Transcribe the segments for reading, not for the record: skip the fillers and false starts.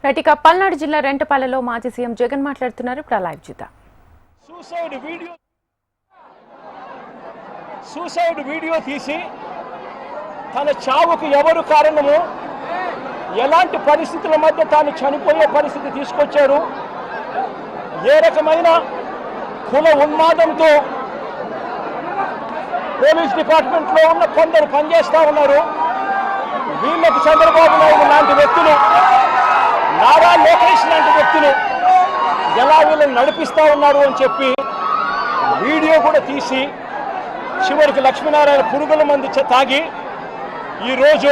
రైటిక పల్నాడు జిల్లా రెంటపాలలో మాజీ సీఎం జగన్ మాట్లాడుతున్నారు. ఇప్పుడు లైవ్ చూద్దాం. సూసైడ్ వీడియో తీసి తన చావుకు ఎవరు కారణము, ఎలాంటి పరిస్థితుల మధ్య తాను చనిపోయే పరిస్థితి తీసుకొచ్చారు, ఏ రకమైన కుల ఉన్మాదంతో పోలీస్ డిపార్ట్మెంట్లో ఉన్న కొందరు పనిచేస్తూ ఉన్నారు. వీళ్ళకు చంద్రబాబు నాయుడు లాంటి వ్యక్తులు, నారా లోకేష్ లాంటి వ్యక్తులు ఎలా వీళ్ళని నడిపిస్తూ ఉన్నారు అని చెప్పి వీడియో కూడా తీసి చివరికి లక్ష్మీనారాయణ పురుగుల మంది తాగి ఈరోజు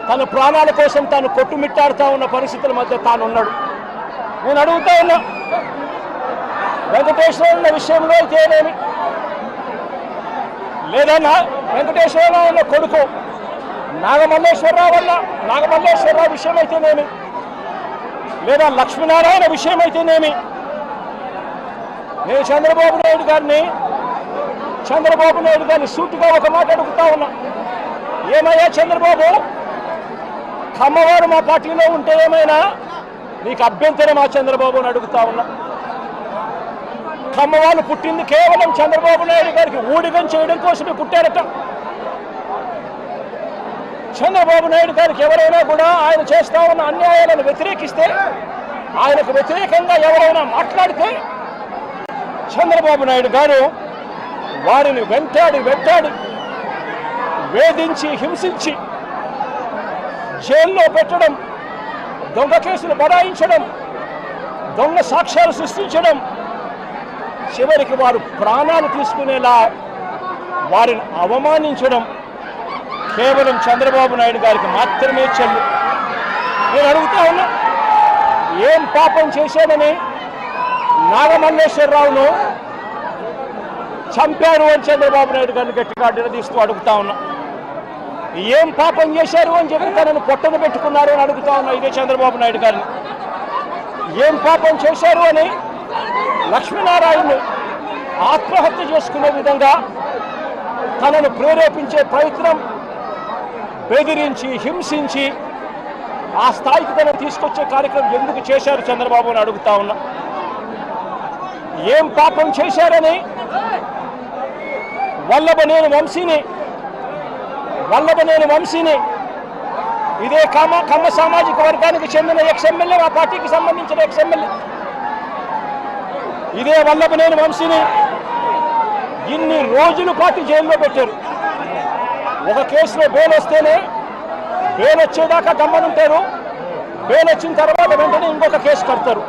తన ప్రాణాల కోసం తాను కొట్టుమిట్టాడుతూ ఉన్న పరిస్థితుల మధ్య తాను ఉన్నాడు. నేను అడుగుతా ఉన్నా, వెంకటేశ్వర విషయంలో అయితేనేమి, లేదన్నా వెంకటేశ్వరరావు అన్న కొడుకు నాగమల్లేశ్వరరావు విషయం అయితేనేమి, లేదా లక్ష్మీనారాయణ విషయం అయితేనేమి, నేను చంద్రబాబు నాయుడు గారిని సూటిగా ఒక మాట అడుగుతా ఉన్నా. ఏమయ్యా చంద్రబాబు, కమ్మవారు మా పార్టీలో ఉంటే ఏమైనా నీకు అభ్యంతరమా చంద్రబాబు అని అడుగుతా ఉన్నా. కమ్మవాళ్ళు పుట్టింది కేవలం చంద్రబాబు నాయుడు గారికి ఊడిగం చేయడం కోసమే పుట్టారట. చంద్రబాబు నాయుడు గారికి ఎవరైనా కూడా ఆయన చేస్తా ఉన్న అన్యాయాలను వ్యతిరేకిస్తే, ఆయనకు వ్యతిరేకంగా ఎవరైనా మాట్లాడితే చంద్రబాబు నాయుడు గారు వారిని వెంటాడి వేధించి హింసించి జైల్లో పెట్టడం, దొంగ కేసులు బడాయించడం, దొంగ సాక్ష్యాలు సృష్టించడం, చివరికి వారు ప్రాణాలు తీసుకునేలా వారిని అవమానించడం కేవలం చంద్రబాబు నాయుడు గారికి మాత్రమే చెల్లు. నేను అడుగుతా ఉన్నా, ఏం పాపం చేశాడని నాగమల్లేశ్వరరావును చంపారు అని చంద్రబాబు నాయుడు గారిని గట్టిగా నిలదీస్తూ అడుగుతా ఉన్నా. ఏం పాపం చేశారు అని చెప్పి తనను పొట్టను పెట్టుకున్నారు అని అడుగుతా ఉన్నా ఇదే చంద్రబాబు నాయుడు గారిని. ఏం పాపం చేశారు అని లక్ష్మీనారాయణను ఆత్మహత్య చేసుకునే విధంగా తనను ప్రేరేపించే ప్రయత్నం, బెదిరించి హింసించి ఆ స్థాయికి తనను తీసుకొచ్చే కార్యక్రమం ఎందుకు చేశారు చంద్రబాబు అని అడుగుతా ఉన్నా. ఏం పాపం చేశారని వల్లభనేని వంశీని ఇదే కమ్మ సామాజిక వర్గానికి చెందిన ఎక్స్ఎమ్మెల్యే, మా పార్టీకి సంబంధించిన ఎక్స్ఎమ్మెల్యే, ఇదే వల్లభనేని వంశీని ఇన్ని రోజుల పాటు జైల్లో పెట్టారు. ఒక కేసులో బెయిల్ వస్తేనే, బెయిల్ వచ్చేదాకా గమ్మనుంటారు, బెయిల్ వచ్చిన తర్వాత వెంటనే ఇంకొక కేసు కడతారు,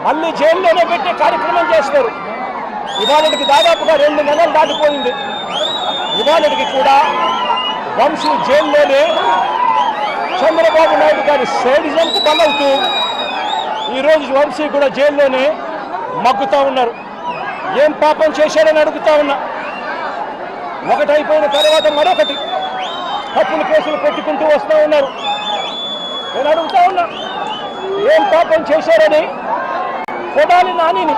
మళ్ళీ జైల్లోనే పెట్టే కార్యక్రమం చేస్తారు. ఇవాళకి దాదాపుగా 2 నెలలు దాటిపోయింది. ఇవాళకి కూడా వంశీ జైల్లోనే చంద్రబాబు నాయుడు గారి సైడిజంకు బలవుతూ ఈరోజు వంశీ కూడా జైల్లోనే మగ్గుతూ ఉన్నారు. ఏం పాపం చేశారని అడుగుతా ఉన్నా. ఒకటి అయిపోయిన తర్వాత మరొకటి తప్పుల కేసులు పెట్టుకుంటూ వస్తూ ఉన్నారు. నేను అడుగుతా ఉన్నా, ఏం పాపం చేశారని కొడాలి నానిని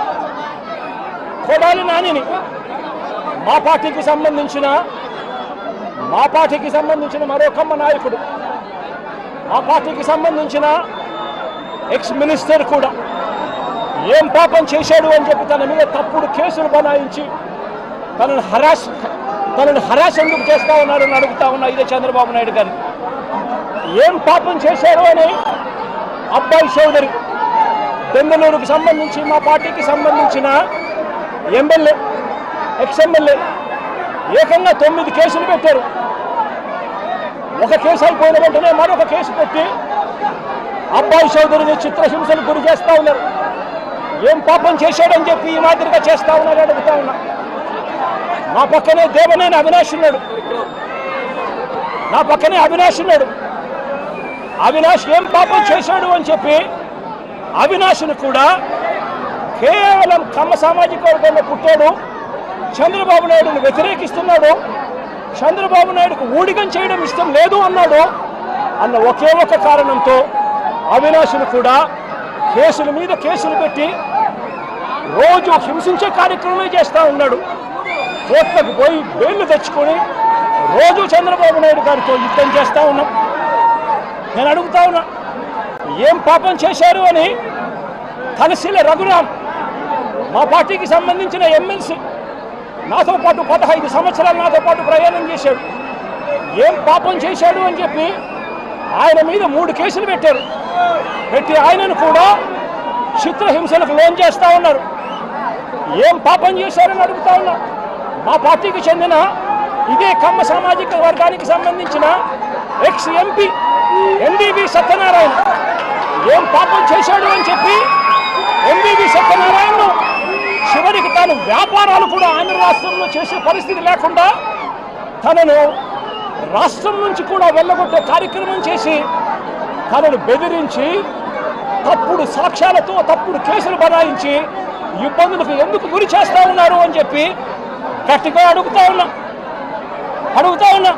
మా పార్టీకి సంబంధించిన మరో కమ్మ నాయకుడు, మా పార్టీకి సంబంధించిన ఎక్స్ మినిస్టర్ కూడా ఏం పాపం చేశాడు అని చెప్పి తన మీద తప్పుడు కేసులు బనాయించి తనను హరాస్ ఎందుకు చేస్తా ఉన్నారని అడుగుతా ఉన్నా ఇదే చంద్రబాబు నాయుడు గారిని. ఏం పాపం చేశారు అని అబ్బాయి చౌదరి, బెంగళూరుకు సంబంధించి మా పార్టీకి సంబంధించిన ఎమ్మెల్యే, ఎక్స్ఎమ్మెల్యే, ఏకంగా 9 కేసులు పెట్టారు. ఒక కేసు అయిపోయిన వెంటనే మరొక కేసు పెట్టి అబ్బాయి చౌదరిని చిత్రహింసలు గురి చేస్తూ ఉన్నారు. ఏం పాపం చేశాడని చెప్పి ఈ మాదిరిగా చేస్తా ఉన్నారు అడుగుతా ఉన్నా. నా పక్కనే దేవనేని అవినాష్ ఉన్నాడు. అవినాష్ ఏం పాపం చేశాడు అని చెప్పి అవినాష్ను కూడా కేవలం కమ్మ సామాజిక వర్గంలో పుట్టాడు, చంద్రబాబు నాయుడుని వ్యతిరేకిస్తున్నాడు, చంద్రబాబు నాయుడుకు ఊడిగం చేయడం ఇష్టం లేదు అన్నాడు అన్న ఒకే ఒక కారణంతో అవినాష్ను కూడా కేసుల మీద కేసులు పెట్టి రోజు హింసించే కార్యక్రమమే చేస్తూ ఉన్నాడు. కోర్టులకు పోయి బెయిల్ తెచ్చుకొని రోజు చంద్రబాబు నాయుడు గారితో యుద్ధం చేస్తూ ఉన్నాం. నేను అడుగుతా ఉన్నా, ఏం పాపం చేశారు అని తలశీల రఘురాం మా పార్టీకి సంబంధించిన ఎమ్మెల్సీ నాతో పాటు 15 సంవత్సరాలు నాతో పాటు ప్రయాణం చేశాడు. ఏం పాపం చేశాడు అని చెప్పి ఆయన మీద 3 కేసులు పెట్టారు. పెట్టి ఆయనను కూడా చిత్రహింసలకు లోన్ చేస్తూ ఉన్నారు. ఏం పాపం చేశారని అడుగుతా ఉన్నా. మా పార్టీకి చెందిన ఇదే కమ్మ సామాజిక వర్గానికి సంబంధించిన ఎక్స్ ఎంపీ ఎంబీబీ సత్యనారాయణ ఏం పాపం చేశాడు అని చెప్పి ఎంబీబీ సత్యనారాయణను చివరికి తాను వ్యాపారాలు కూడా ఆంధ్ర రాష్ట్రంలో చేసే పరిస్థితి లేకుండా తనను రాష్ట్రం నుంచి కూడా వెళ్ళగొట్టే కార్యక్రమం చేసి తనను బెదిరించి తప్పుడు సాక్ష్యాలతో తప్పుడు కేసులు బనాయించి ఇబ్బందులకు ఎందుకు గురి చేస్తా ఉన్నారు అని చెప్పి గట్టిగా అడుగుతా ఉన్నా.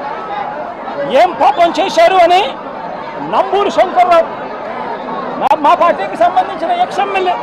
ఏం పాపం చేశారు అని నంబూరు శంకర్రావు మా పార్టీకి సంబంధించిన ఎక్స్ ఎమ్మెల్యే